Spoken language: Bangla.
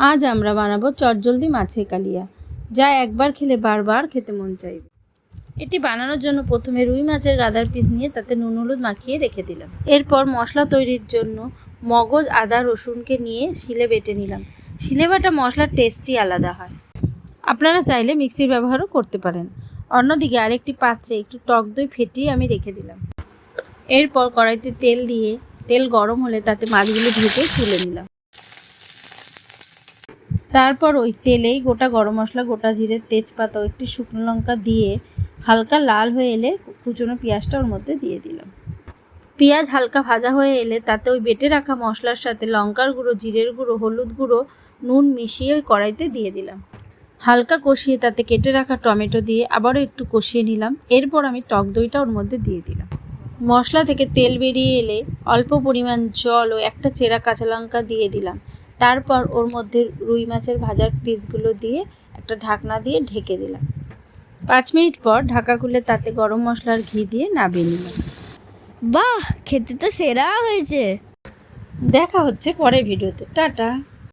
আজ আমরা বানাবো চটজলদি মাছের কালিয়া, যা একবার খেলে বারবার খেতে মন চাইবে। এটি বানানোর জন্য প্রথমে রুই মাছের গাদার পিস নিয়ে তাতে নুন হলুদ মাখিয়ে রেখে দিলাম। এরপর মশলা তৈরির জন্য মগজ, আদা, রসুনকে নিয়ে শিলে বেটে নিলাম। শিলে বাটা মশলার টেস্টই আলাদা হয়। আপনারা চাইলে মিক্সির ব্যবহারও করতে পারেন। অন্যদিকে আরেকটি পাত্রে একটু টক দই ফেটিয়ে আমি রেখে দিলাম। এরপর কড়াইতে তেল দিয়ে তেল গরম হলে তাতে মাছগুলো ভেজে তুলে নিলাম। তারপর ওই তেলেই গোটা গরম মশলা, গোটা জিরে, তেজপাতা ও একটি শুকনো লঙ্কা দিয়ে হালকা লাল হয়ে এলে কুচনো পেঁয়াজটা ওর মধ্যে দিয়ে দিলাম। পেঁয়াজ হালকা ভাজা হয়ে এলে তাতে ওই বেটে রাখা মশলার সাথে লঙ্কার গুঁড়ো, জিরের গুঁড়ো, হলুদ গুঁড়ো, নুন মিশিয়ে ওই কড়াইতে দিয়ে দিলাম। হালকা কষিয়ে তাতে কেটে রাখা টমেটো দিয়ে আবারও একটু কষিয়ে নিলাম। এরপর আমি টক দইটা ওর মধ্যে দিয়ে দিলাম। মশলা থেকে তেল বেরিয়ে এলে অল্প পরিমাণ জল ও একটা চেরা কাঁচা লঙ্কা দিয়ে দিলাম। তারপর ওর মধ্যে রুই মাছের ভাজার পিসগুলো দিয়ে একটা ঢাকনা দিয়ে ঢেকে দিলাম। 5 মিনিট পর ঢাকা খুলে তাতে গরম মশলার ঘি দিয়ে নামিয়ে নিলাম। বাহ, খেতে তো সেরা হয়েছে। দেখা হচ্ছে পরের ভিডিওতে। টাটা।